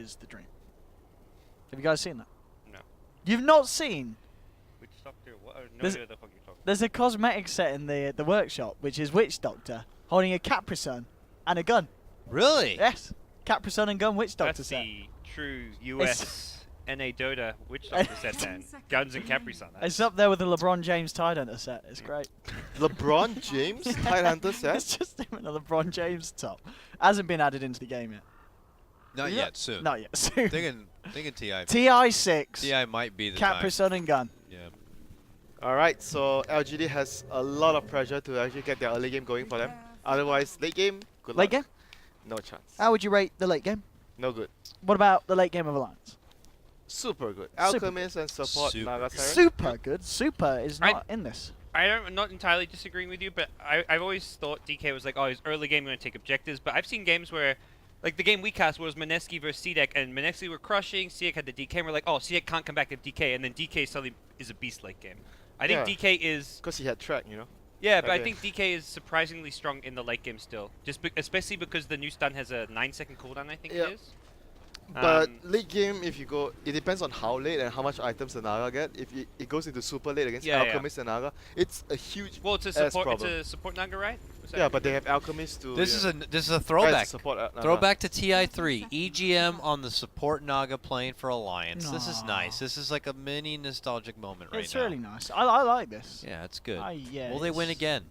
is the dream. Have you guys seen that? No. You've not seen? Which Doctor? What? No There's- idea what the fuck you're talking There's a cosmetic set in the workshop, which is Witch Doctor holding a Capri-Sun and a gun. Really? Yes, Capri-Sun and gun Witch Doctor That's set. the true US NA Dota Witch Doctor set then. Guns and Capri-Sun. It's up there with the LeBron James Tidehunter set. It's great. LeBron James Tidehunter set. It's just him in a LeBron James top. Hasn't been added into the game yet. Not Yeah. yet. Soon. Not yet. Soon. Thinking TI. TI6. TI might be the time. Capri-Sun and gun. Yeah. Alright, so LGD has a lot of pressure to actually get their early game going for them. Otherwise, late game, good Late luck. game? No chance. How would you rate the late game? No good. What about the late game of Alliance? Super good. Super Alchemist and support Super Naga good. Siren. Super good. Super is not in this. I'm not entirely disagreeing with you, but I've always thought DK was like, oh, his early game going to take objectives. But I've seen games where, like the game we cast was Mineski versus CDEC, and Mineski were crushing, CDEC had the DK, and we're like, oh, CDEC can't come back to DK, and then DK suddenly is a beast-like game. I think Yeah. DK is... Because he had track, you know. Yeah, but I Okay. think DK is surprisingly strong in the late game still. Especially because the new stun has a 9-second cooldown, I think Yeah. it is. But late game, if you go, it depends on how late and how much items the Naga get. If it goes into super late against Yeah, yeah. Alchemist and Naga, it's a huge Well, it's a ass support. It's problem. a support Naga, right? Was that Yeah, right? but they have Alchemist to. This is a Yeah, throwback. it's a support Naga. Throwback to TI3. EGM on the support Naga playing for Alliance. This is Aw. nice. This is like a mini nostalgic moment right It's now. really nice. I like this. Yeah, it's good. Yeah, Will they win it's- again?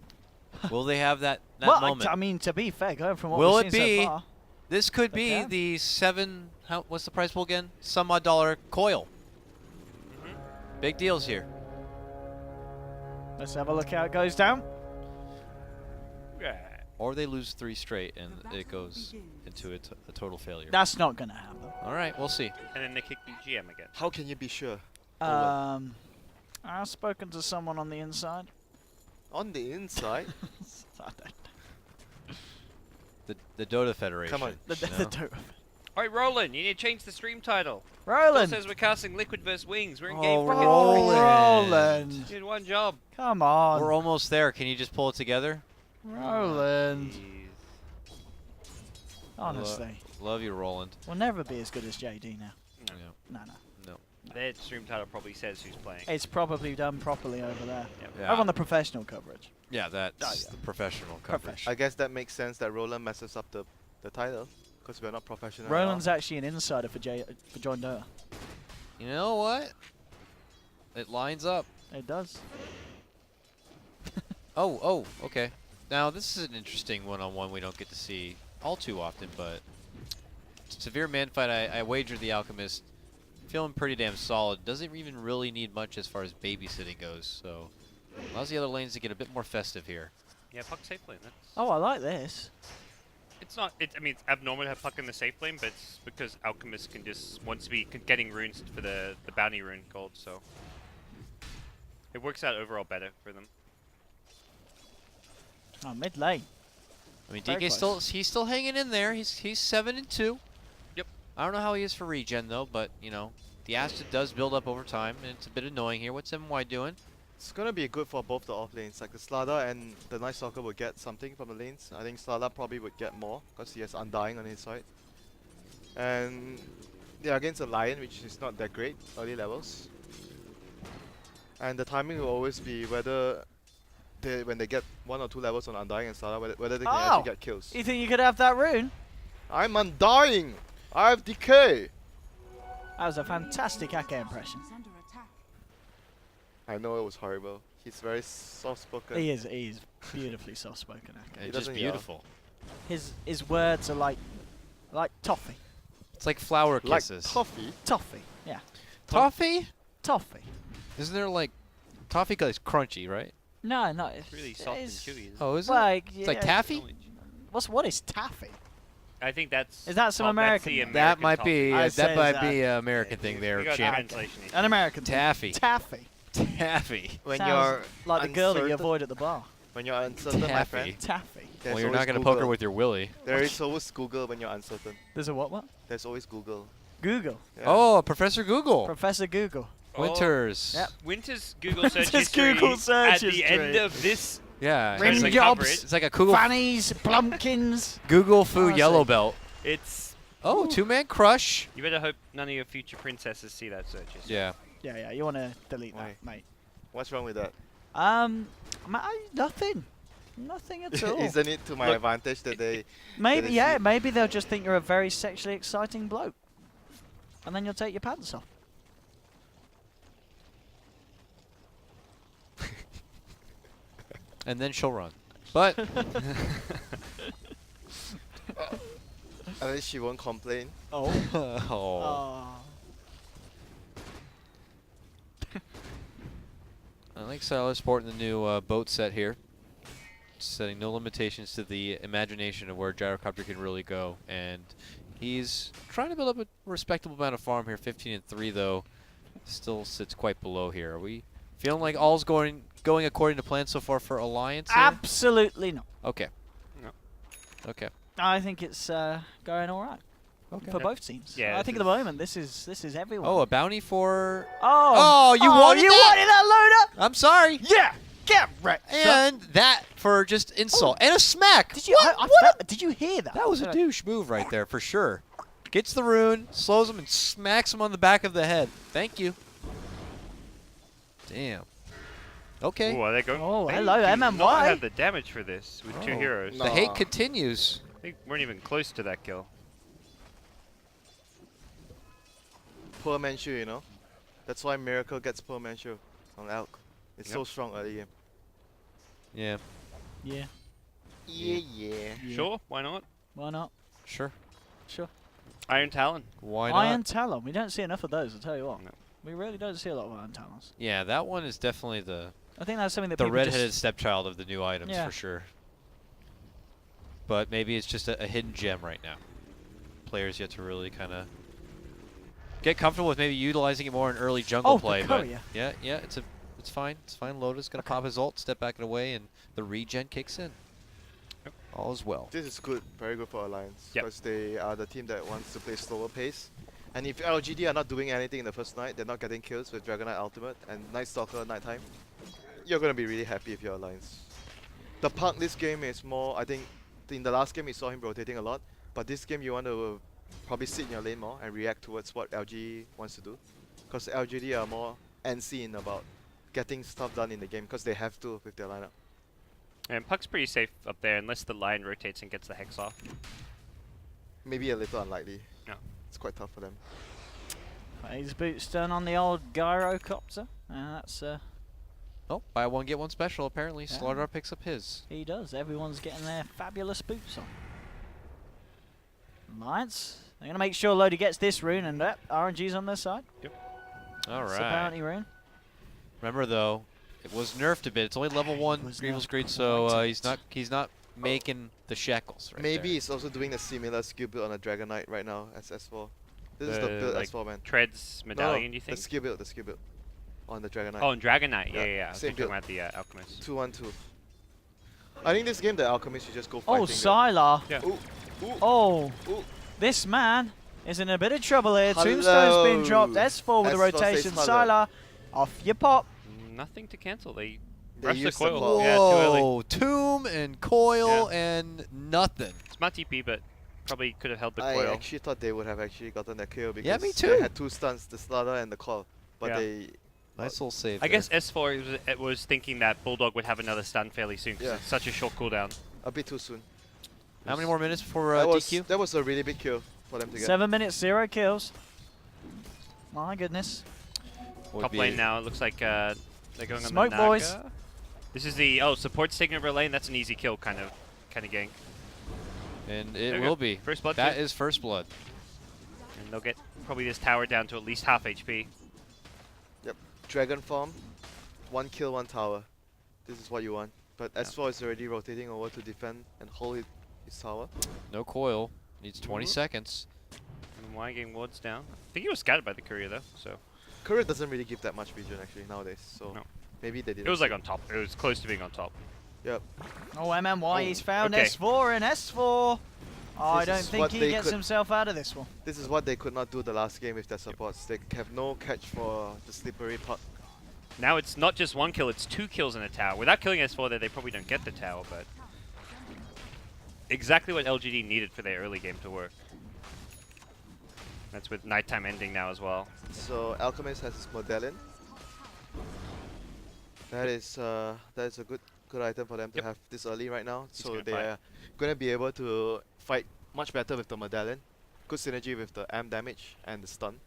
Will they have that well, moment? I mean, to be fair, going from what Will we've it seen be? so far. This could They be can. the what's the price pool again? Some odd dollar coil. Big deals here. Let's have a look how it goes down. Yeah. Or they lose 3 straight and it goes into a total failure. That's not going to happen. All right, we'll see. And then they kick the GM again. How can you be sure? I've spoken to someone on the inside. On the inside, I don't know. The Dota Federation. Come on. The you know? Dota. Alright, Roland, you need to change the stream title. It Roland! says we're casting Liquid vs. Wings. We're in Oh, game freaking Roland. Roland! You did one job. Come on. We're almost there. Can you just pull it together? Roland. Jeez. Honestly. Love you, Roland. We'll never be as good as JD now. No. No. No. Their stream title probably says who's playing. It's probably done properly over there. Yep. Yeah. Over on the professional coverage. Yeah, that's yeah. the professional coverage. Professional. I guess that makes sense that Roland messes up the title because we're not professional. at all. Roland's actually an insider for John Dota. You know what? It lines up. It does. Oh, okay. Now, this is an interesting one-on-one we don't get to see all too often, but Severe Man Fight, I wagered the Alchemist. Feeling pretty damn solid. Doesn't even really need much as far as babysitting goes, so allows the other lanes to get a bit more festive here. Yeah, puck safe lane. That's Oh, I like this. it's not. I mean, it's abnormal to have puck in the safe lane, but it's because Alchemist can just wants to be getting runes for the bounty rune gold, so it works out overall better for them. Oh, mid lane. I mean, Very DK close. he's still hanging in there. He's 7-2. Yep. I don't know how he is for regen though, but you know, the acid does build up over time, and it's a bit annoying here. What's MY doing? It's gonna be good for both the off lanes. Like the Slada and the Night Stalker will get something from the lanes. I think Slada probably would get more because he has Undying on his side. And they're against a Lion, which is not that great early levels. And the timing will always be whether when they get 1 or 2 levels on Undying and Slada, whether they can Oh! actually get kills. You think you could have that rune? I'm Undying! I have decay! That was a fantastic Ake impression. I know it was horrible. He's very soft-spoken. He is beautifully soft-spoken Ake. It's just doesn't yell. beautiful. His words are like toffee. It's like flower Like kisses. toffee. Toffee, yeah. Toffee? Toffee. Isn't there like toffee? 'Cause it's crunchy, right? No, no. It's really soft and chewy. Isn't Oh, is Like, it? It's like taffy. What is taffy? I think that's. Is that some that's American the thing? That American might toffee. be I'd say that might that. be an American thing We there, got champ. translation here. An American thing. Taffy. Taffy. Taffy. When Sounds you're like the girl that you uncertain- avoid at the bar. When you're uncertain, my Taffy. friend. Taffy. There's Well, you're not always gonna poke her Google. with your willy. There is always Google when you're uncertain. There's a what? There's always Google. Google. Yeah. Oh, Professor Google. Professor Google. Oh, Winters. Yep. Winter's Google search Winter's history Google search at the history. end of this. Yeah. Rim It's like jobs. coverage. it's like a Google Fannies, plumpkins. Google Foo Honestly. Yellow Belt. It's Oh, two-man crush. You better hope none of your future princesses see that searches. Yeah. Yeah, you want to delete Why? that, mate. What's wrong with that? Nothing. Nothing at all. Isn't it to my Look, advantage that they... Maybe, they yeah, see- maybe they'll just think you're a very sexually exciting bloke. And then you'll take your pants off. And then she'll run. But At least she won't complain. Oh. oh. I like Siler sporting the new boat set here. Setting no limitations to the imagination of where Gyrocopter can really go. And he's trying to build up a respectable amount of farm here. 15-3 though. Still sits quite below here. Are we feeling like all's going according to plan so far for Alliance here? Absolutely not. Okay. No. Okay. I think it's going all right Okay. for both teams. Yeah, I think at the moment this is everyone. Oh, a bounty for... Oh, you wanted you that? wanted that loader? I'm sorry. Yeah, get wrecked. And that for just insult. And a smack. Did you? Did you hear that? That was a douche move right there for sure. Gets the rune, slows him, and smacks him on the back of the head. Thank you. Damn. Okay. Ooh, are they going? Oh, they hello, do MMY. not have the damage for this with two Oh. heroes. The hate Nah. continues. They weren't even close to that kill. Poor Manchu, you know? That's why Miracle gets poor Manchu on Elk. It's so Yep. strong early game. Yeah, Yeah. Yeah. Sure, why not? Why not? sure. Sure. Iron Talon. Why not? Iron Talon. We don't see enough of those. I'll tell you what. No. We really don't see a lot of Iron Talons. Yeah, that one is definitely the I think that's something that the people redheaded just stepchild of the new items Yeah. for sure. But maybe it's just a hidden gem right now. Players yet to really kind of get comfortable with maybe utilizing it more in early jungle Oh, the play. But courier. yeah, it's fine. It's fine. Loda's gonna pop his ult, step back and away, and the regen kicks in. Yep. All is well. This is good, very good for Alliance. Yep. Because they are the team that wants to play slower pace. And if LGD are not doing anything in the first night, they're not getting kills with Dragon Knight Ultimate and Night Stalker nighttime, you're going to be really happy if you're Alliance. The Punk this game is more, I think, in the last game you saw him rotating a lot, but this game you want to probably sit in your lane more and react towards what LG wants to do. Because LGD are more unseen about getting stuff done in the game because they have to with their lineup. And Puck's pretty safe up there unless the line rotates and gets the hex off. Maybe a little unlikely. No. It's quite tough for them. His boots done on the old gyrocopter. That's Oh, buy one get one special. Apparently, Yeah. Slardar picks up his. he does. Everyone's getting their fabulous boots on. Alliance. They're gonna make sure Lodi gets this rune, and RNG's on their side. All It's the right. bounty rune. Remember though, it was nerfed a bit. It's only level 1 was Grievel's nerfed Greed, quite so a he's not making the shekels right Maybe there. he's also doing a similar skill build on a Dragon Knight right now as S4. This is the The, build like, S4 man. Treads medallion, do you think? The skill build on the Dragon Knight. Oh, and Dragon Knight. Yeah, Yeah, yeah, yeah. I was same thinking build. about the Alchemist. 2-1-2. I think this game the Alchemist should just go fighting. Oh, Sylar. Yeah. Ooh, ooh, Oh, ooh. this man is in a bit of trouble here. Hello. Tombstone's been dropped. S4 with the S4 says rotation. hello. Sylar, off you pop. Nothing to cancel. They They rushed the used the coil. ball. Yeah, too early. Whoa, tomb and coil and nothing. Smart TP, but probably could have held the I coil. actually thought they would have actually gotten that kill because Yeah, me they too. had 2 stuns, the Slaughter and the Coil. But Yeah. they... Nice little save. I there. guess S4 was thinking that Bulldog would have another stun fairly soon because Yeah. it's such a short cooldown. A bit too soon. How many more minutes before DQ? that was a really big kill for them to get. 7 minutes, 0 kills. My goodness. Would Top be- lane now, it looks like they're going Smoke, on the boys. Naga. This is the support's taking over lane. That's an easy kill kind of gank. And There it we will go. be. First blood. That too. is first blood. And they'll get probably this tower down to at least half HP. Dragon form, 1 kill, 1 tower. This is what you want. But S4 is already rotating over to defend and hold his tower. No coil. Needs 20 Mhm. seconds. And Y getting wards down. I think he was scattered by the courier though, so Courier doesn't really give that much vision actually nowadays, so No. maybe they didn't. it was like on top. It was close to being on top. Yep. Oh, MMY, Oh, he's found okay. S4 and S4. I This don't is think what he they gets could- himself out of this one. This is what they could not do the last game with their supports. They have no catch for the slippery puck. Now it's not just 1 kill, it's 2 kills in a tower. Without killing S4 there, they probably don't get the tower, but exactly what LGD needed for their early game to work. That's with nighttime ending now as well. So Alchemist has his medallion. That is a good item for them to Yep. have this early right now. He's So gonna they fight. are gonna be able to fight much better with the medallion. Good synergy with the amp damage and the stun.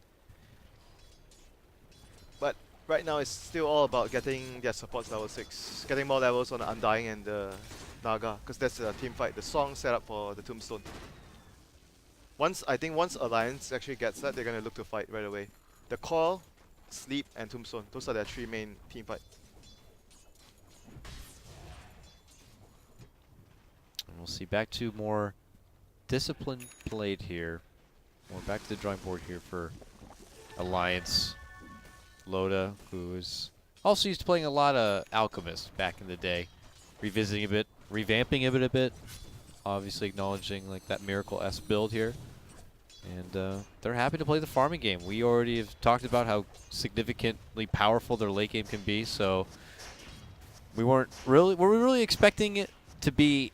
But right now it's still all about getting their supports level 6, getting more levels on the Undying and the Naga, because that's a team fight. The song set up for the Tombstone. I think once Alliance actually gets that, they're gonna look to fight right away. The Coil, Sleep, and Tombstone. Those are their 3 main team fight. And we'll see back to more discipline played here. We're back to the drawing board here for Alliance. Loda, who is also used to playing a lot of Alchemist back in the day, revisiting a bit, revamping it a bit, obviously acknowledging like that Miracle-esque build here. And they're happy to play the farming game. We already have talked about how significantly powerful their late game can be, so were we really expecting it to be?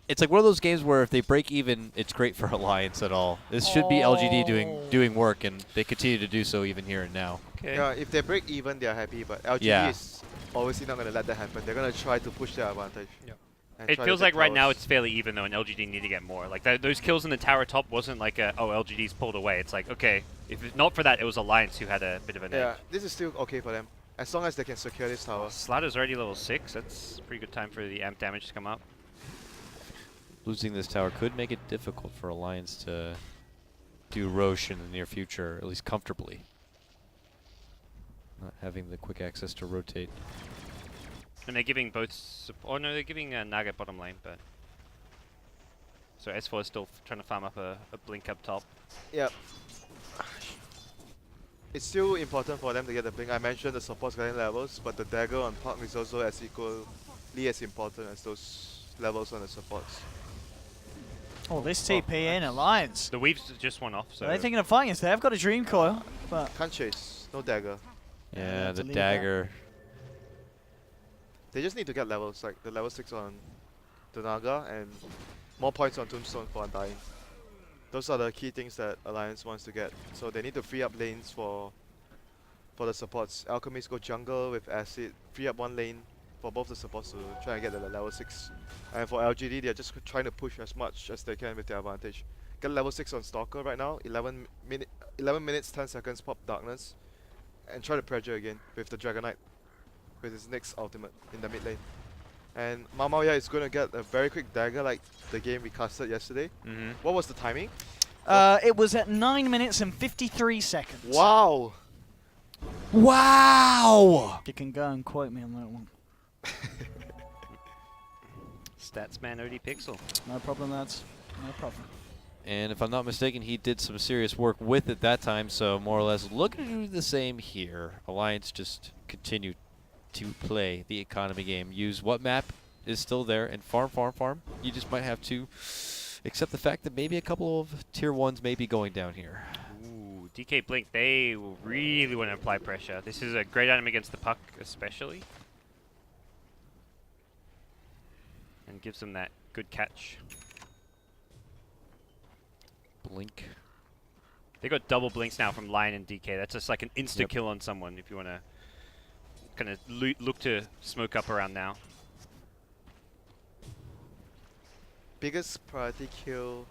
It's like one of those games where if they break even, it's great for Alliance at all. This should be LGD doing work, and they continue to do so even here and now. Okay. Yeah, if they break even, they're happy, but LGD is obviously not going to let that happen. They're going to try to push their advantage. Yep. and It try to feels take like right now towers. it's fairly even though, and LGD need to get more. Like those kills in the tower top wasn't like LGD's pulled away. It's like, okay, if not for that, it was Alliance who had a bit of an Yeah, edge. this is still okay for them. As long as they can secure this tower. Slatter's already level 6. That's a pretty good time for the amp damage to come up. Losing this tower could make it difficult for Alliance to do Roche in the near future, at least comfortably. Not having the quick access to rotate. And they're giving both... Oh no, they're giving Naga bottom lane, but... So S4 is still trying to farm up a blink up top. Yep. It's still important for them to get the blink. I mentioned the supports getting levels, but the dagger on Park is also as equally as important as those levels on the supports. Oh, this TP in Alliance. The weaves just went off, so... Are they thinking of fighting us? They have got a Dream Coil, but Can't chase, no dagger. Yeah, have the to leave dagger. They just need to get levels, like the level 6 on the Naga and more points on Tombstone for Undying. Those are the key things that Alliance wants to get. So they need to free up lanes for the supports. Alchemist go jungle with Acid, free up one lane for both the supports to try and get the level 6. And for LGD, they're just trying to push as much as they can with their advantage. Get level 6 on Stalker right now, 11 minutes, 10 seconds pop Darkness. And try to pressure again with the Dragonite, with his next ultimate in the mid lane. And Mamaoya is going to get a very quick dagger like the game we casted yesterday. Mm-hmm. What was the timing? it was at 9 minutes and 53 seconds. Wow! Wow! You can go and quote me on that one. Statsman OD Pixel. No problem, lads. No problem. And if I'm not mistaken, he did some serious work with it that time, so more or less looking to do the same here. Alliance just continue to play the economy game. Use what map is still there and farm, farm, farm. You just might have to accept the fact that maybe a couple of tier 1s may be going down here. Ooh, DK Blink, they really want to apply pressure. This is a great item against the puck, especially. And gives them that good catch. Blink. They got double blinks now from Lion and DK. That's just like an insta Yep. kill on someone if you want to kind of look to smoke up around now. Biggest priority kill,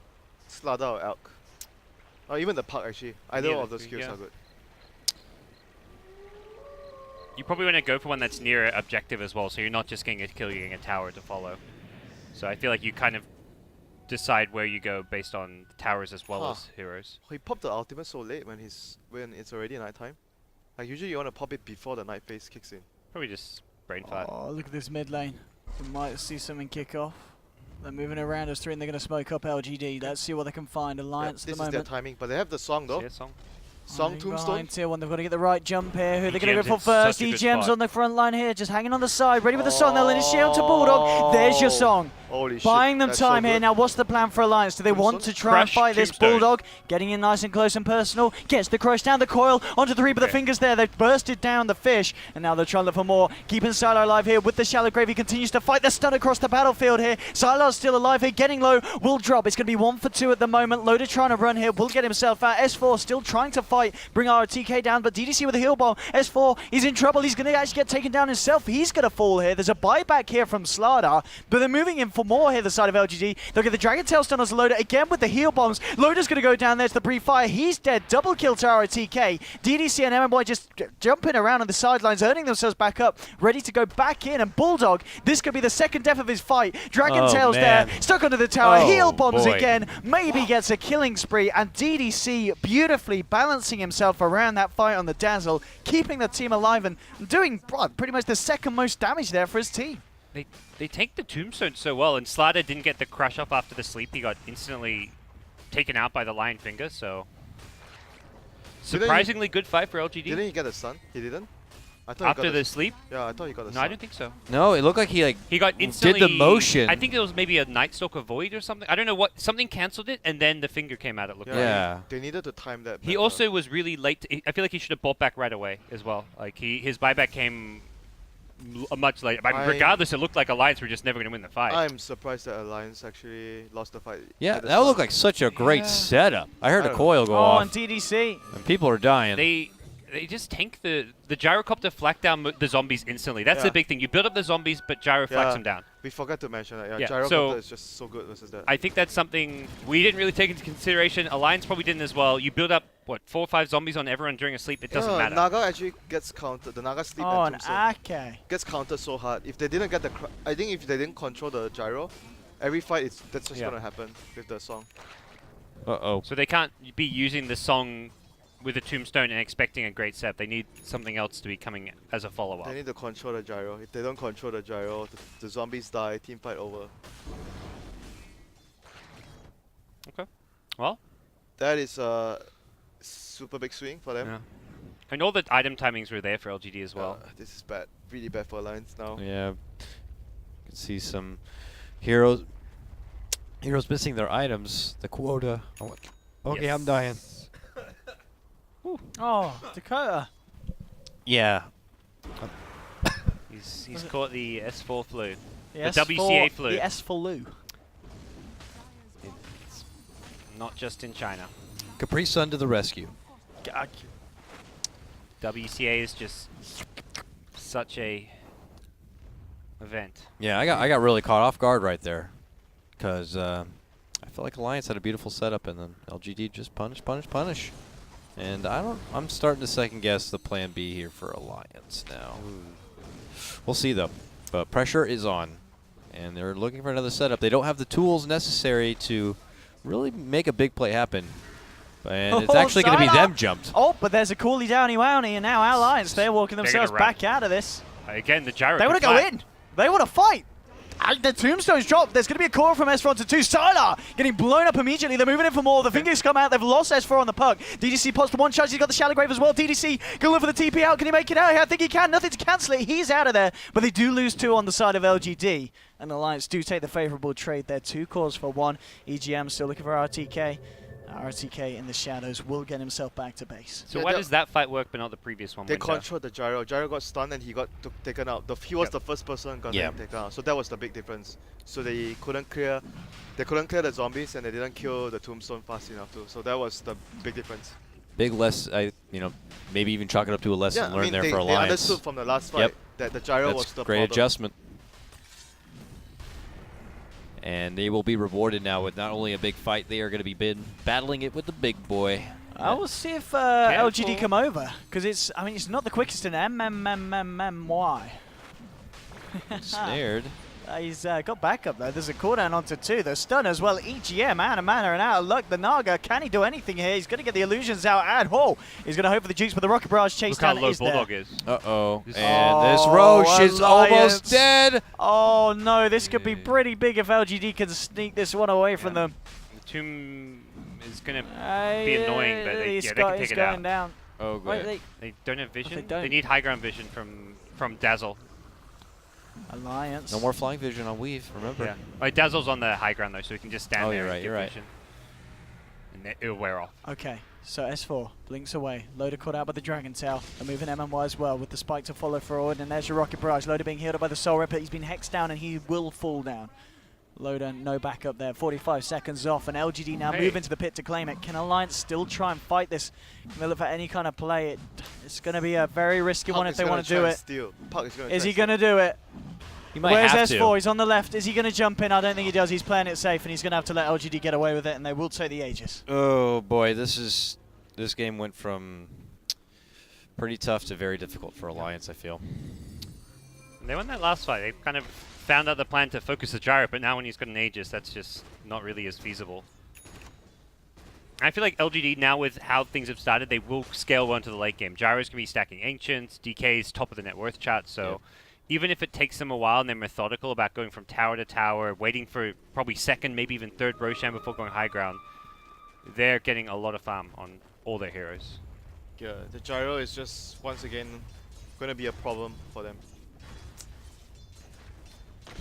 Slaughter or Elk? Or even the Puck actually. Either Yeah, of those kills yeah. are good. You probably want to go for one that's near objective as well, so you're not just getting a kill, you're getting a tower to follow. So I feel like you kind of decide where you go based on towers as well as heroes. He popped the ultimate so late when it's already nighttime. Like usually you want to pop it before the night phase kicks in. Probably just brain fart. Oh, look at this mid lane. We might see something kick off. They're moving around us 3 and they're going to smoke up LGD. Let's see what they can find. Alliance This at the is their moment. timing, but they have the song though. See that song? Song Tombstone. Tier 1, they've got to get the right jump here. Who are they going to EGM's go in for first? such a good EGM's spot. on the front line here, just hanging on the side, ready with the song. They'll initiate onto Bulldog. There's your song. Holy shit. Buying them that's so time here. good. Now, what's the plan for Alliance? Do they want Tombstone? to try and Crush fight this Tombstone. Bulldog? Getting in nice and close and personal. Gets the crush down the coil. Onto the Reaper. The Okay. fingers there. They've bursted down the fish. And now they're trying to look for more. Keeping Silo alive here with the shallow grave. He continues to fight the stun across the battlefield here. Silo's still alive here. Getting low. Will drop. It's going to be 1 for 2 at the moment. Loader trying to run here. Will get himself out. S4 still trying to fight. Bring our TK down. But DDC with a heal bomb. S4, he's in trouble. He's going to actually get taken down himself. He's going to fall here. There's a buyback here from Slardar. But they're moving in for more here, the side of LGD. They'll get the Dragon Tail stun as Loader again with the heal bombs. Loader's going to go down there to the pre-fire. He's dead. Double kill to our TK. DDC and MMY just jumping around on the sidelines, earning themselves back up, ready to go back in. And Bulldog, this could be the second death of his fight. Dragon Tail's there, stuck under the tower. Oh, Heal bombs boy. again. Maybe gets a killing spree. And DDC beautifully balancing himself around that fight on the Dazzle, keeping the team alive and doing pretty much the second most damage there for his team. They take the Tombstone so well, and Slardar didn't get the crush up after the sleep. He got instantly taken out by the Lion Finger, so... Surprisingly good fight for LGD. Didn't he get a stun? He didn't? I thought After he got the sleep? Yeah, I thought he got a No, stun. I don't think so. No, it looked like he He got instantly... did the motion. I think it was maybe a Night Stalker Void or something. I don't know what. Something cancelled it, and then the finger came out, it looked like. Yeah. They needed to time that He better. also was really late. I feel like he should have bought back right away as well. Like his buyback came much later. But regardless, it looked like Alliance were just never going to win the fight. I'm surprised that Alliance actually lost the fight. Yeah, Get a that would look stun. like such a great Yeah. setup. I heard I a don't coil go Oh, off, and DDC. and people are dying. They just tank the gyrocopter flak down the zombies instantly. That's Yeah. the big thing. You build up the zombies, but gyro flaks Yeah. them down. We forgot to mention that. Yeah, Yeah, Gyrocopter so- is just so good versus that. I think that's something we didn't really take into consideration. Alliance probably didn't as well. You build up, what, 4 or 5 zombies on everyone during a sleep, it doesn't matter. Naga actually gets countered. The Naga sleep Oh, and and Tombstone Ake. gets countered so hard. If they didn't get the, I think if they didn't control the gyro, every fight that's just Yeah. gonna happen with the song. Uh-oh. So they can't be using the song with a Tombstone and expecting a great set. They need something else to be coming as a follow-up. They need to control the gyro. If they don't control the gyro, the zombies die. Team fight over. Okay. Well, That is a super big swing for them. yeah. And all the item timings were there for LGD as well. This is bad. Really bad for Alliance now. Yeah. You can see some heroes missing their items. The quota. Oh, okay, Yes. I'm dying. Oh, Dakota. Yeah. He's caught the S4 flu. The The WCA flu. The S for Lou. It's not just in China. Capri Sun to the rescue. WCA is just such a event. Yeah, I got really caught off guard right there, because I felt like Alliance had a beautiful setup, and then LGD just punish. And I'm starting to second guess the plan B here for Alliance now. We'll see though. But pressure is on, and they're looking for another setup. They don't have the tools necessary to really make a big play happen. And it's Oh, actually going to be Siler. them jumped. Oh, but there's a Cooley Downy Wowney, and now Alliance, they're walking They're themselves gonna run. back out of this. Again, the gyro. They want to go in. They want to fight. The Tombstone's dropped. There's going to be a call from S4 to 2. Sylar getting blown up immediately. They're moving in for more. The fingers come out. They've lost S4 on the puck. DDC pots the one charge. He's got the shallow grave as well. DDC going for the TP out. Can he make it out? I think he can. Nothing to cancel it. He's out of there. But they do lose 2 on the side of LGD. And Alliance do take the favorable trade there. 2 cores for 1. EGM still looking for RTK. RTK in the shadows will get himself back to base. So Yeah, why that- does that fight work but not the previous one? They Winter? controlled the gyro. Gyro got stunned and he got taken out. He was Yep. the first person got Yeah. taken out. So that was the big difference. So they couldn't clear the zombies and they didn't kill the Tombstone fast enough too. So that was the big difference. Big maybe even chalk it up to a lesson learned there they, for they Alliance. understood from the last fight Yep. that the gyro That's was the great problem. adjustment. And they will be rewarded now with not only a big fight, they are going to be battling it with the big boy. I will see if LGD Careful. come over. Because it's not the quickest in MMMMY. Snared. He's got backup though. There's a cooldown onto 2. The stun as well. EGM out of mana and out of luck. The Naga, can he do anything here? He's going to get the illusions out and he's going to hope for the jukes, but the Rocket Barrage chase Look how down low is there. Bulldog is. Uh-oh. This- And this Oh, Roche is Alliance. almost dead. Oh no, this could be pretty big if LGD can sneak this one away from them. The Tomb is going to be annoying, but they can take he's it going out. down. Oh, Wait, good. they, They don't have vision? don't. They need high ground vision from Dazzle. Alliance. No more flying vision on Weave, remember. Yeah. Like Dazzle's on the high ground though, so he can just stand Oh, there you're and right, get you're right. vision. And it'll wear off. Okay, so S4 blinks away. Loader caught out by the Dragon Tail. They're moving MMY as well with the spike to follow forward. And there's your Rocket Barrage. Loader being healed up by the Soul Ripper. He's been hexed down and he will fall down. Loader, no backup there. 45 seconds off. And LGD now move into the pit to claim it. Can Alliance still try and fight this? Can they look for any kind of play? It's going to be a very risky one if they want to do it. Is he going to do it? You might Where's have S4? to. He's on the left. Is he going to jump in? I don't think he does. He's playing it safe, and he's going to have to let LGD get away with it, and they will take the Aegis. Oh boy, this game went from pretty tough to very difficult for Alliance, I feel. And they won that last fight. They kind of found out the plan to focus the gyro, but now when he's got an Aegis, that's just not really as feasible. I feel like LGD now, with how things have started, they will scale well into the late game. Gyro's going to be stacking Ancients, DK's top of the net worth chart, so... Yep. Even if it takes them a while and they're methodical about going from tower to tower, waiting for probably second, maybe even third Roshan before going high ground, they're getting a lot of farm on all their heroes. Yeah, the gyro is just once again going to be a problem for them.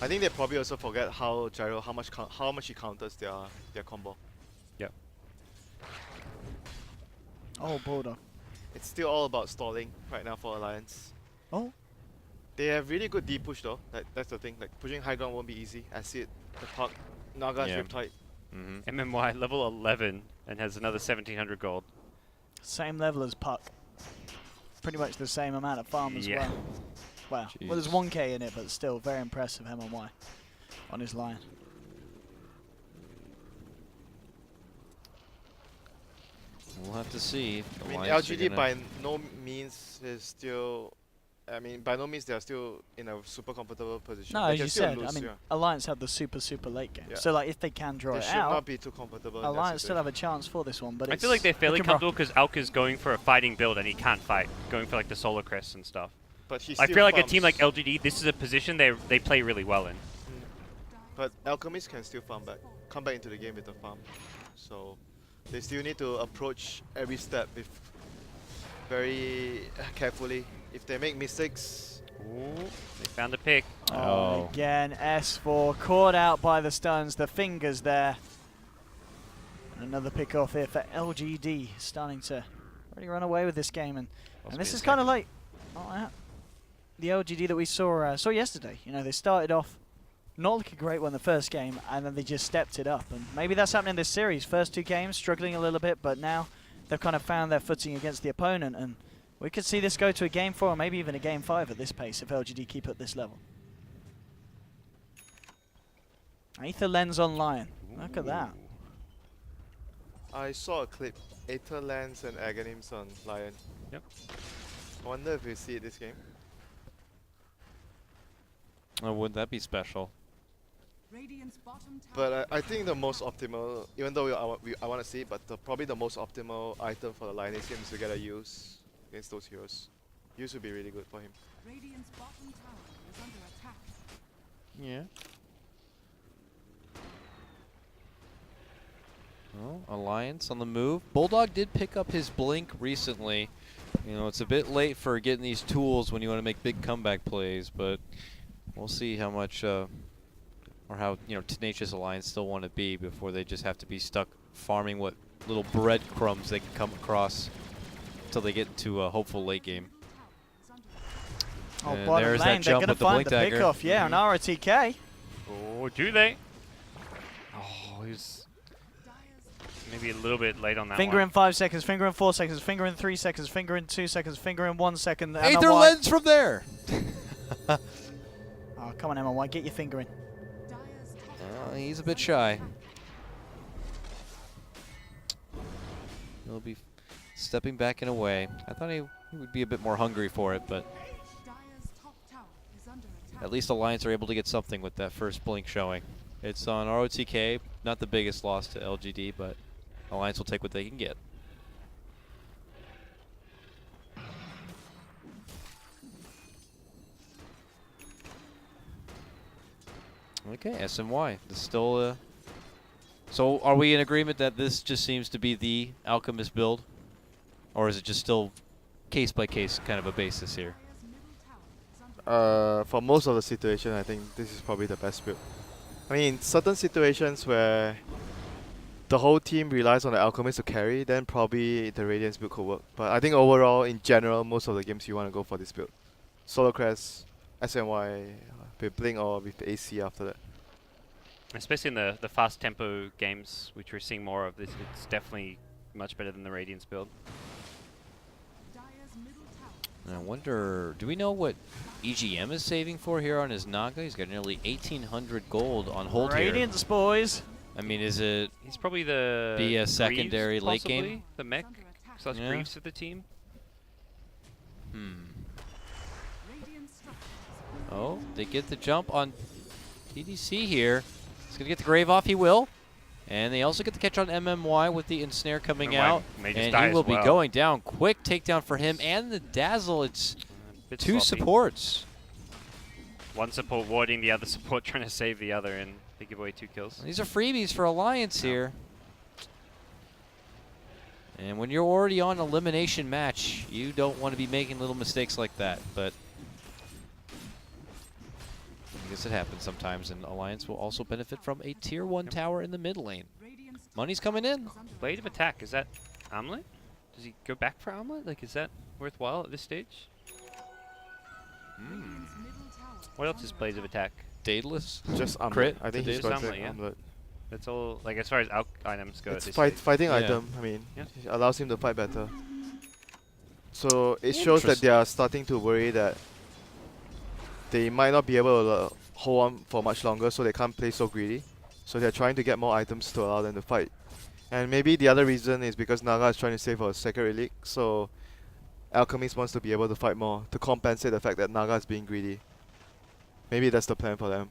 I think they probably also forget how gyro, how much he counters their combo. Yep. Oh, Bulldog. It's still all about stalling right now for Alliance. Oh. They have really good D push though. That's the thing. Like pushing high ground won't be easy. I see it. The park Naga is Yeah. ripped tight. MMY level 11 and has another 1700 gold. Same level as Puck. Pretty much the same amount of farm as Yeah. well. Well, there's 1k in it, but still very impressive MMY on his line. We'll have to see. If I mean, Alliance are LGD gonna- by no means is still. I mean, by no means they are still in a super comfortable position. No, They as can you still said, lose, I mean, yeah. Alliance have the super late game. Yeah. So, like, if they can draw They it should out, not be too comfortable. in that Alliance still situation. have a chance for this one. But I it's feel like they're fairly looking rough. comfortable because Alka's going for a fighting build and he can't fight, going for like the Solar Crest and stuff. But he I still feel like a team like farms. LGD, this is a position they play really well in. But Alchemist can still come back into the game with the farm. So they still need to approach every step with very carefully. If they make mistakes, Ooh, they found a pick. Oh. Again, S4 caught out by the stuns, the fingers there. And another pick off here for LGD, starting to really run away with this game. And this is kind of like the LGD that we saw yesterday. You know, they started off not looking great when the first game, and then they just stepped it up. And maybe that's happening in this series. First two games struggling a little bit, but now they've kind of found their footing against the opponent. And we could see this go to a game 4 or maybe even a game 5 at this pace if LGD keep at this level. Aether Lens on Lion. Look at that. I saw a clip. Aether Lens and Aghanims on Lion. Yep. I wonder if we see it this game. Oh, wouldn't that be special? But I think the most optimal, even though I want to see it, but probably the most optimal item for the Lioness team is to get a use against those heroes. Use would be really good for him. Yeah. Well, Alliance on the move. Bulldog did pick up his blink recently. You know, it's a bit late for getting these tools when you want to make big comeback plays, but we'll see how much or how tenacious Alliance still want to be before they just have to be stuck farming what little breadcrumbs they can come across until they get into a hopeful late game. Oh, And bottom there's lane, that they're jump going to with the find blink the dagger. pick off. Yeah, an ROTK. Oh, do they? Oh, he's maybe a little bit late on that Finger one. in 5 seconds, finger in 4 seconds, finger in 3 seconds, finger in 2 seconds, finger in 1 second. Aether MMY. Lens from there! Oh, come on, MMY, get your finger in. He's a bit shy. He'll be stepping back and away. I thought he would be a bit more hungry for it, but at least Alliance are able to get something with that first blink showing. It's on ROTK, not the biggest loss to LGD, but Alliance will take what they can get. Okay, SMY. It's still. So, are we in agreement that this just seems to be the Alchemist build, or is it just still case by case kind of a basis here? For most of the situation, I think this is probably the best build. I mean, in certain situations where the whole team relies on the Alchemist to carry, then probably the Radiance build could work. But I think overall, in general, most of the games you want to go for this build. Solo Crest, SNY, with Blink or with AC after that. Especially in the fast tempo games, which we're seeing more of, it's definitely much better than the Radiance build. I wonder, do we know what EGM is saving for here on his Naga? He's got nearly 1,800 gold on hold here. Radiance, boys. I mean, is it He's probably the be a Greaves, secondary late possibly, game? the mech / Yeah. Greaves of the team. Oh, they get the jump on TDC here. He's going to get the Grave off, he will. And they also get the catch on MMY with the Ensnare coming MMY out. may just And die he as will be well. going down. Quick takedown for him and the Dazzle. It's Bit two sloppy. supports. One support warding, the other support trying to save the other, and they give away 2 kills. These are freebies for Alliance here. And when you're already on an elimination match, you don't want to be making little mistakes like that. But I guess it happens sometimes, and Alliance will also benefit from a tier 1 tower in the mid lane. Money's coming in. Blade of Attack, is that Armlet? Does he go back for Armlet? Like, is that worthwhile at this stage? What else is Blades of Attack? Daedalus. Just Amulet. Crit I think to he's Daedalus. got to Amulet, yeah. Amulet. That's all, like, as far as items go at It's this fight, stage. fighting Yeah. item, I mean, Yeah. it allows him to fight better. So it shows that they are starting to worry that they might not be able to hold on for much longer, so they can't play so greedy. So they're trying to get more items to allow them to fight. And maybe the other reason is because Naga is trying to save for a second relic, so Alchemist wants to be able to fight more to compensate the fact that Naga is being greedy. Maybe that's the plan for them.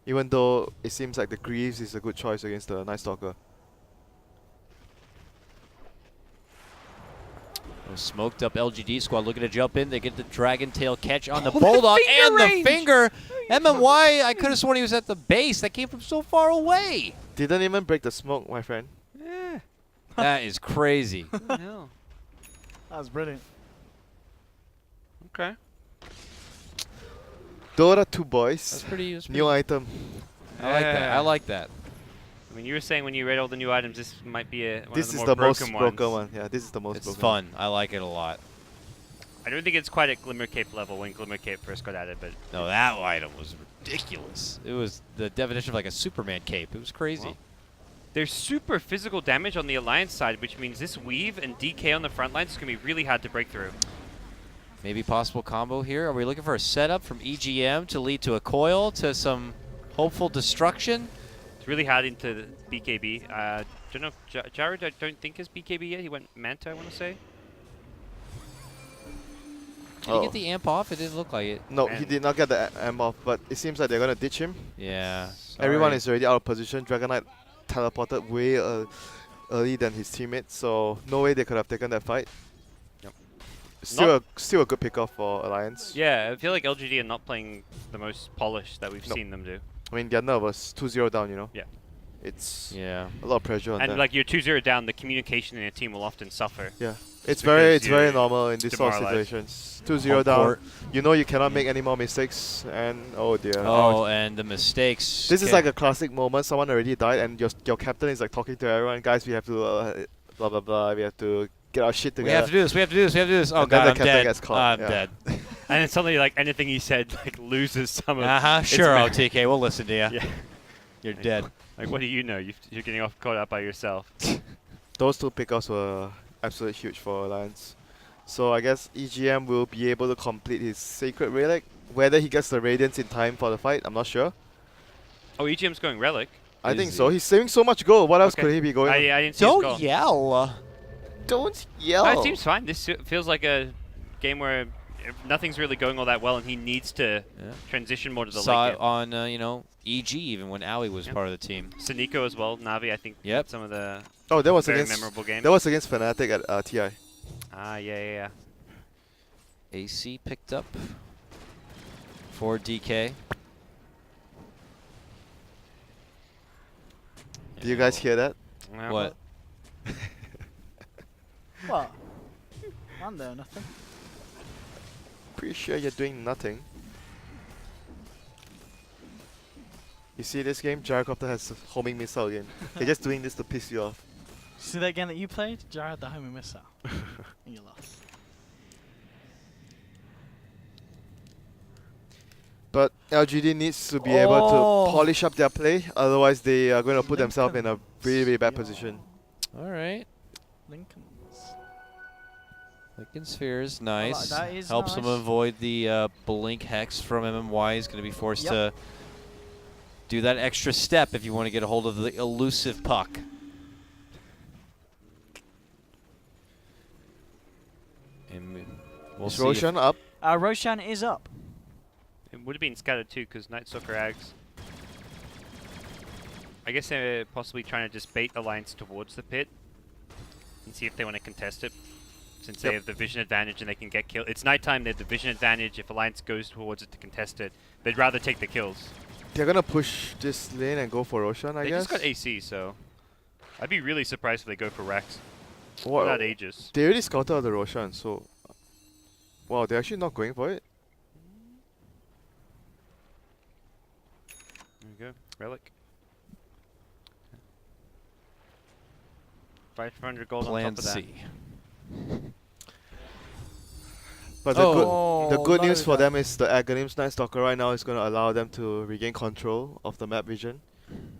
Even though it seems like the Greaves is a good choice against the Night Stalker. Oh, smoked up LGD squad looking to jump in. They get the Dragon Tail catch on the Oh, Bulldog the and finger range! the finger. MMY, I could have sworn he was at the base. That came from so far away. Didn't even break the smoke, my friend. Yeah. That is crazy. Hell. That was brilliant. Okay. Dota 2 boys. That's pretty. New item. I like that. I like that. I mean, you were saying when you read all the new items, this might be one This of is the the more most broken broken ones. one. Yeah, this is the most It's broken fun. I like it a lot. I don't think it's quite at Glimmer Cape level when Glimmer Cape first got added, but No, that item was ridiculous. It was the definition of like a Superman cape. It was crazy. Well, there's super physical damage on the Alliance side, which means this Weave and DK on the front lines is going to be really hard to break through. Maybe possible combo here. Are we looking for a setup from EGM to lead to a coil to some hopeful destruction? It's really hard into the BKB. Don't know if Jared, I don't think is BKB yet. He went Manta, I want to say. Did he get the amp off? It didn't look like it. No, he Man. did not get the amp off, but it seems like they're gonna ditch him. Yeah. Everyone sorry. is already out of position. Dragon Knight teleported way early than his teammates, so no way they could have taken that fight. Yep. Still a good pickoff for Alliance. Yeah, I feel like LGD are not playing the most polished that we've Nope. seen them do. I mean, they're nervous. 2-0 down, you know. Yeah. It's Yeah. a lot of pressure on And them. like you're 2-0 down, the communication in a team will often suffer. Yeah. It's because very you're normal in this sort of demoralized. situations. 2-0 Home down. court. You know you cannot make any more mistakes, and oh dear. Oh, and the mistakes. This is like a classic moment. Someone already died, and your captain is like talking to everyone. Guys, we have to blah blah blah. We have to get our shit We together. have to do this. We have to do this. We have to do this. Oh And then God, the I'm captain dead. gets caught, I'm yeah. dead. And then suddenly, like anything he said, like loses some of. Uh huh. its Sure, merit. OTK. We'll listen to you. Yeah. You're dead. Like, what do you know? You're getting off caught up by yourself. Those two pickups were absolutely huge for Alliance. So I guess EGM will be able to complete his Sacred Relic. Whether he gets the Radiance in time for the fight, I'm not sure. Oh, EGM's going Relic. I Is think he? so. He's saving so much gold. What else Okay. could he be going? I didn't see his Don't goal. yell. Don't yell. It seems fine. This feels like a game where nothing's really going all that well, and he needs to Yeah. transition more to the Saw late it game. on EG even when Owie was Yeah. part of the team. Saniko as well. Navi, I think. Yep. Some of the Oh, that was very against memorable games. that was against Fnatic at TI. Yeah. AC picked up for DK. Do you guys hear that? What? What? I'm doing nothing. Pretty sure you're doing nothing. You see this game? Gyrocopter has a homing missile again. They're just doing this to piss you off. See that game that you played? Jared the homing missile. And you lost. But LGD needs to be able to polish up their play, otherwise they are going to put themselves in a really, really bad position. All right. Lincoln's. Lincoln Sphere is nice. that is Helps them nice. avoid the Blink Hex from MMY. He's going to be forced to do that extra step if you want to get a hold of the elusive puck. And we'll Is see. Roshan up? Roshan is up. It would have been scattered too, because Night Stalker Ags. I guess they're possibly trying to just bait Alliance towards the pit and see if they want to contest it. Since they have the vision advantage and they can get killed. It's nighttime, they have the vision advantage. If Alliance goes towards it to contest it, they'd rather take the kills. They're going to push this lane and go for Roshan, I They guess. just got AC, so I'd be really surprised if they go for Rex. Wow. Without Aegis. They already scouted out the Roshan, so... Wow, they're actually not going for it? There you go. Relic. 500 gold on Plan top of that. C. But the good news for them is the Aghanim's Night Stalker right now is going to allow them to regain control of the map vision.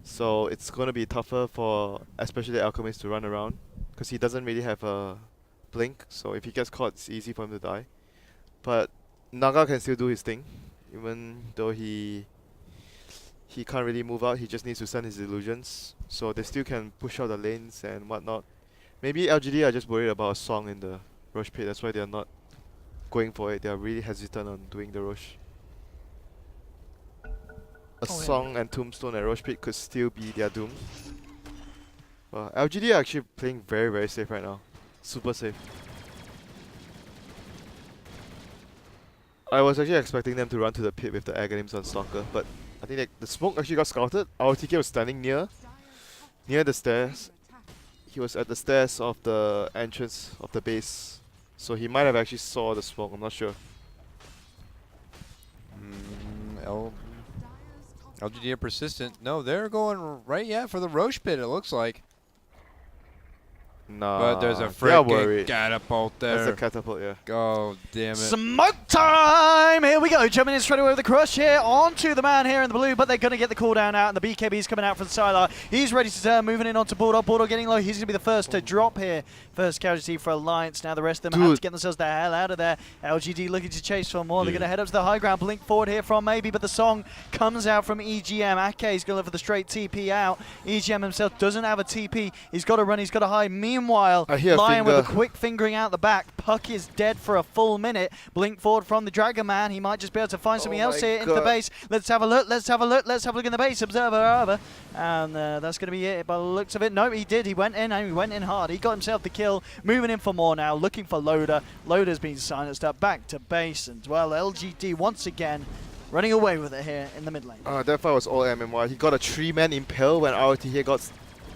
So it's going to be tougher for especially the Alchemist to run around, because he doesn't really have a blink, so if he gets caught it's easy for him to die. But Naga can still do his thing, even though he can't really move out, he just needs to send his illusions. So they still can push out the lanes and whatnot. Maybe LGD are just worried about a song in the Rosh pit, that's why they are not going for it. They are really hesitant on doing the Rosh. A song and Tombstone at Rosh pit could still be their doom. Well, LGD are actually playing very, very safe right now. Super safe. I was actually expecting them to run to the pit with the Aghanims on Stalker, but I think the smoke actually got scouted. Our TK was standing near the stairs. He was at the stairs of the entrance of the base, so he might have actually saw the smoke, I'm not sure. LGD are persistent. No, they're going right, for the Roche pit, it looks like. Nah, But there's a they are freaking worried. catapult there. That's the catapult, yeah. Oh, damn it. Smoke time! Here we go, jumping in straight away with the crush here onto the man here in the blue, but they're going to get the cooldown out, and the BKB's coming out from Sylar. He's ready to turn, moving in onto Bulldog. Bulldog getting low, he's going to be the first to drop here. First casualty for Alliance. Now the rest of them have to get themselves the hell out of there. LGD looking to chase for more. They're going to head up to the high ground, blink forward here from maybe, but the song comes out from EGM. Ake's going to look for the straight TP out. EGM himself doesn't have a TP. He's got to run, he's got to hide. Meanwhile, Lion with a quick fingering out the back. Puck is dead for a full minute. Blink forward from the Dragon Man. He might just be able to find something else here into the base. Let's have a look. Let's have a look. Let's have a look in the base. Observer. And that's going to be it by the looks of it. No, he did. He went in and he went in hard. He got himself the kill. Moving in for more now. Looking for Loader. Loader's been silenced up. Back to base. And well, LGD once again running away with it here in the mid lane. That fight was all MMY. He got a 3-man impale when ROTH got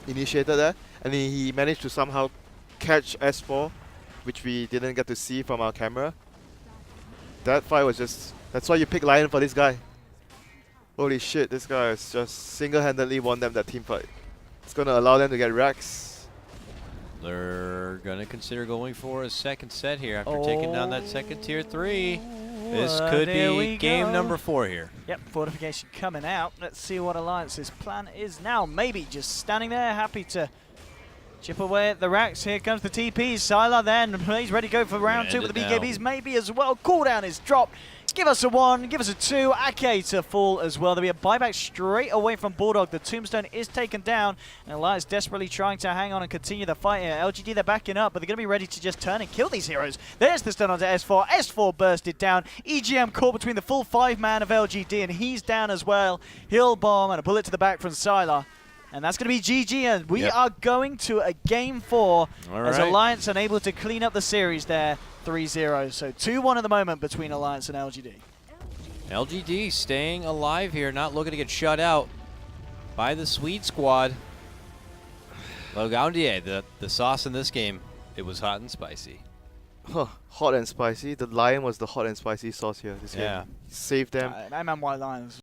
initiated there. And he managed to somehow catch S4, which we didn't get to see from our camera. That fight was just... That's why you pick Lion for this guy. Holy shit, this guy has just single-handedly won them that team fight. It's going to allow them to get racks. They're going to consider going for a second set here after taking down that second tier 3. This could be game number 4 here. Yep, fortification coming out. Let's see what Alliance's plan is now. Maybe just standing there, happy to chip away at the racks. Here comes the TPs. Sylar then, he's ready to go for round 2 with the BKBs maybe as well. Cooldown is dropped. Give us a 1, give us a 2. Ake to fall as well. There'll be a buyback straight away from Bulldog. The Tombstone is taken down, and Alliance desperately trying to hang on and continue the fight here. LGD, they're backing up, but they're going to be ready to just turn and kill these heroes. There's the stun onto S4. S4 bursted down. EGM caught between the full 5-man of LGD, and he's down as well. Hill bomb and a bullet to the back from Sylar. And that's going to be GG, and we are going to a game 4 as Alliance unable to clean up the series there, 3-0. So 2-1 at the moment between Alliance and LGD. LGD staying alive here, not looking to get shut out by the Swede squad. Logaundier, the sauce in this game, it was hot and spicy. Hot and spicy. The Lion was the hot and spicy sauce here this game. Saved them. MMY Lions.